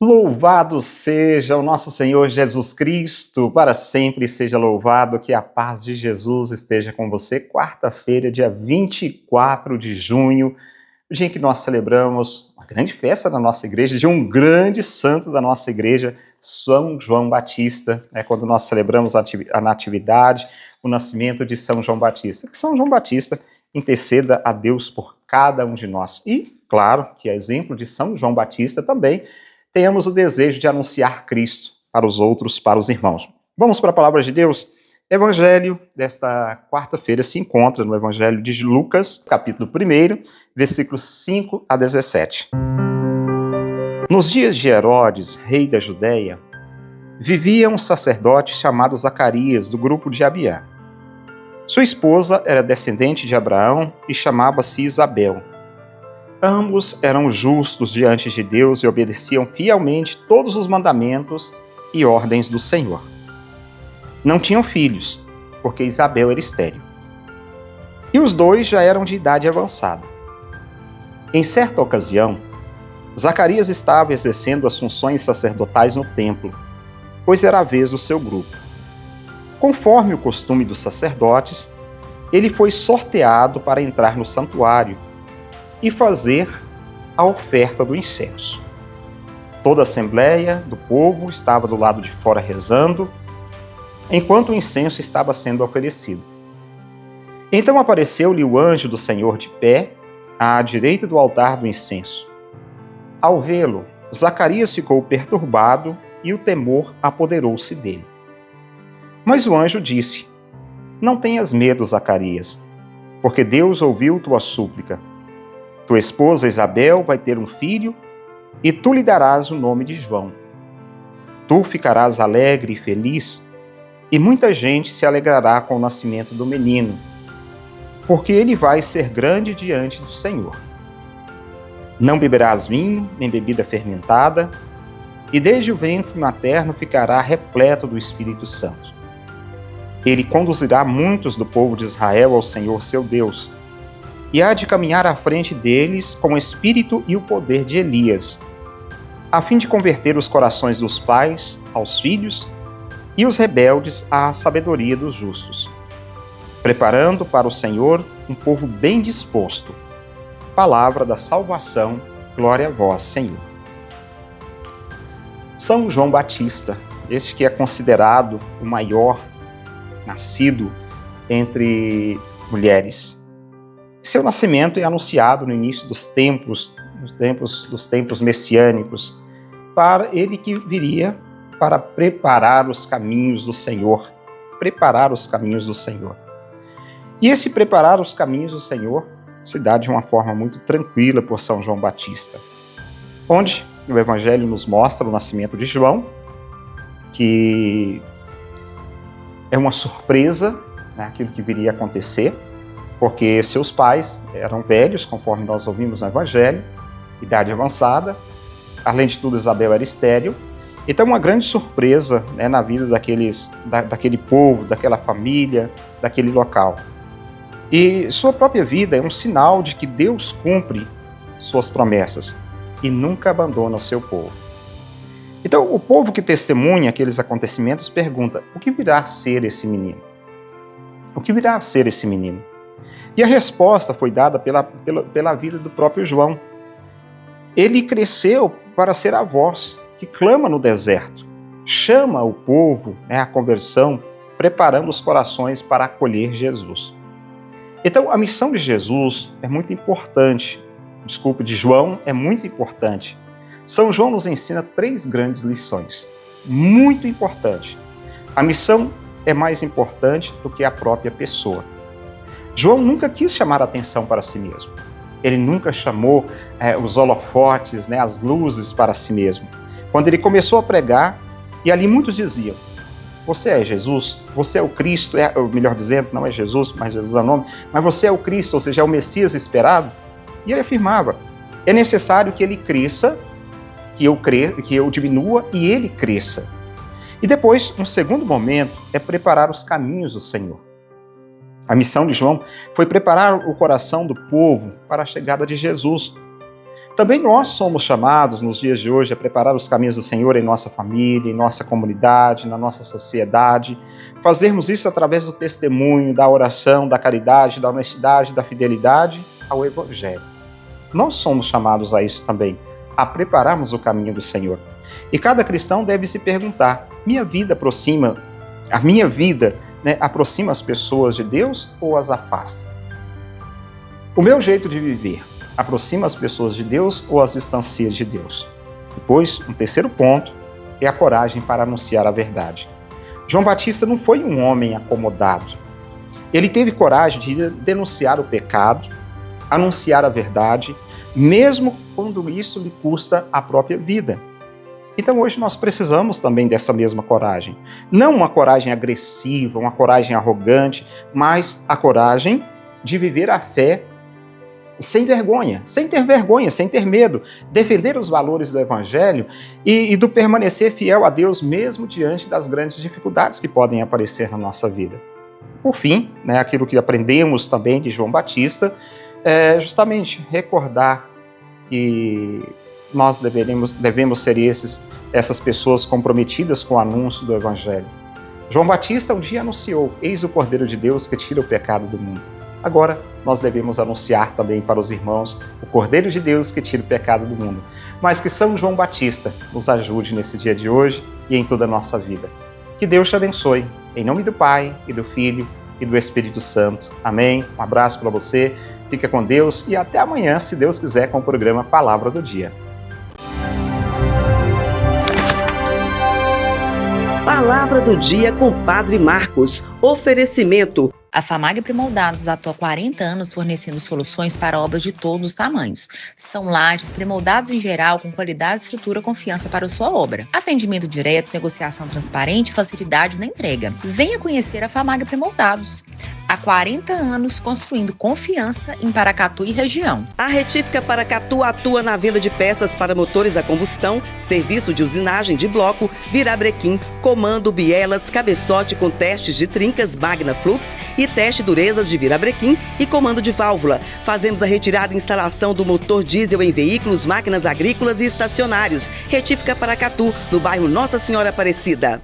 Louvado seja o nosso Senhor Jesus Cristo, para sempre seja louvado, que a paz de Jesus esteja com você. Quarta-feira, dia 24 de junho, o dia em que nós celebramos uma grande festa na nossa igreja, de um grande santo da nossa igreja, São João Batista, quando nós celebramos a natividade, o nascimento de São João Batista. Que São João Batista interceda a Deus por cada um de nós. E, claro, que a exemplo de São João Batista também, tenhamos o desejo de anunciar Cristo para os outros, para os irmãos. Vamos para a palavra de Deus? Evangelho desta quarta-feira se encontra no Evangelho de Lucas, capítulo 1, versículos 5 a 17. Nos dias de Herodes, rei da Judéia, vivia um sacerdote chamado Zacarias, do grupo de Abiá. Sua esposa era descendente de Abraão e chamava-se Isabel. Ambos eram justos diante de Deus e obedeciam fielmente todos os mandamentos e ordens do Senhor. Não tinham filhos, porque Isabel era estéril. E os dois já eram de idade avançada. Em certa ocasião, Zacarias estava exercendo as funções sacerdotais no templo, pois era a vez do seu grupo. Conforme o costume dos sacerdotes, ele foi sorteado para entrar no santuário e fazer a oferta do incenso. Toda a assembleia do povo estava do lado de fora rezando, enquanto o incenso estava sendo oferecido. Então apareceu-lhe o anjo do Senhor de pé, à direita do altar do incenso. Ao vê-lo, Zacarias ficou perturbado e o temor apoderou-se dele. Mas o anjo disse: Não tenhas medo, Zacarias, porque Deus ouviu tua súplica. Tua esposa Isabel vai ter um filho e tu lhe darás o nome de João. Tu ficarás alegre e feliz, e muita gente se alegrará com o nascimento do menino, porque ele vai ser grande diante do Senhor. Não beberás vinho, nem bebida fermentada, e desde o ventre materno ficará repleto do Espírito Santo. Ele conduzirá muitos do povo de Israel ao Senhor seu Deus, e há de caminhar à frente deles com o espírito e o poder de Elias, a fim de converter os corações dos pais aos filhos e os rebeldes à sabedoria dos justos, preparando para o Senhor um povo bem disposto. Palavra da salvação, glória a vós, Senhor. São João Batista, este que é considerado o maior nascido entre mulheres. Seu nascimento é anunciado no início dos tempos messiânicos, para ele que viria para preparar os caminhos do Senhor. Preparar os caminhos do Senhor. E esse preparar os caminhos do Senhor se dá de uma forma muito tranquila por São João Batista, onde o Evangelho nos mostra o nascimento de João, que é uma surpresa, aquilo que viria a acontecer, porque seus pais eram velhos, conforme nós ouvimos no Evangelho, idade avançada. Além de tudo, Isabel era estéril. Então, uma grande surpresa na vida daquele povo, daquela família, daquele local. E sua própria vida é um sinal de que Deus cumpre suas promessas e nunca abandona o seu povo. Então, o povo que testemunha aqueles acontecimentos pergunta: o que virá a ser esse menino? O que virá a ser esse menino? E a resposta foi dada pela vida do próprio João. Ele cresceu para ser a voz que clama no deserto, chama o povo à conversão, preparando os corações para acolher Jesus. Então, a missão de Jesus é muito importante. De João é muito importante. São João nos ensina 3 grandes lições. Muito importante. A missão é mais importante do que a própria pessoa. João nunca quis chamar a atenção para si mesmo. Ele nunca chamou os holofotes, as luzes para si mesmo. Quando ele começou a pregar, e ali muitos diziam: você é Jesus, você é o Cristo, melhor dizendo, não é Jesus, mas Jesus é o nome, mas você é o Cristo, ou seja, é o Messias esperado. E ele afirmava: é necessário que ele cresça, que eu diminua e ele cresça. E depois, um segundo momento, é preparar os caminhos do Senhor. A missão de João foi preparar o coração do povo para a chegada de Jesus. Também nós somos chamados nos dias de hoje a preparar os caminhos do Senhor em nossa família, em nossa comunidade, na nossa sociedade. Fazermos isso através do testemunho, da oração, da caridade, da honestidade, da fidelidade ao Evangelho. Nós somos chamados a isso também, a prepararmos o caminho do Senhor. E cada cristão deve se perguntar: a minha vida aproxima as pessoas de Deus ou as afasta? O meu jeito de viver aproxima as pessoas de Deus ou as distancia de Deus? Depois, um terceiro ponto é a coragem para anunciar a verdade. João Batista não foi um homem acomodado. Ele teve coragem de denunciar o pecado, anunciar a verdade, mesmo quando isso lhe custa a própria vida. Então hoje nós precisamos também dessa mesma coragem. Não uma coragem agressiva, uma coragem arrogante, mas a coragem de viver a fé sem vergonha, sem ter medo, defender os valores do Evangelho e do permanecer fiel a Deus mesmo diante das grandes dificuldades que podem aparecer na nossa vida. Por fim, aquilo que aprendemos também de João Batista é justamente recordar que nós devemos ser essas pessoas comprometidas com o anúncio do Evangelho. João Batista um dia anunciou: eis o Cordeiro de Deus que tira o pecado do mundo. Agora, nós devemos anunciar também para os irmãos o Cordeiro de Deus que tira o pecado do mundo. Mas que São João Batista nos ajude nesse dia de hoje e em toda a nossa vida. Que Deus te abençoe. Em nome do Pai, e do Filho, e do Espírito Santo. Amém. Um abraço para você. Fica com Deus e até amanhã, se Deus quiser, com o programa Palavra do Dia. Palavra do Dia com o Padre Marcos. Oferecimento. A FAMAG Premoldados atua há 40 anos fornecendo soluções para obras de todos os tamanhos. São lajes premoldados em geral com qualidade, estrutura e confiança para a sua obra. Atendimento direto, negociação transparente e facilidade na entrega. Venha conhecer a FAMAG Premoldados. Há 40 anos construindo confiança em Paracatu e região. A Retífica Paracatu atua na venda de peças para motores a combustão, serviço de usinagem de bloco, virabrequim, comando, bielas, cabeçote com testes de trincas, Magna Flux e teste durezas de virabrequim e comando de válvula. Fazemos a retirada e instalação do motor diesel em veículos, máquinas agrícolas e estacionários. Retífica Paracatu, no bairro Nossa Senhora Aparecida.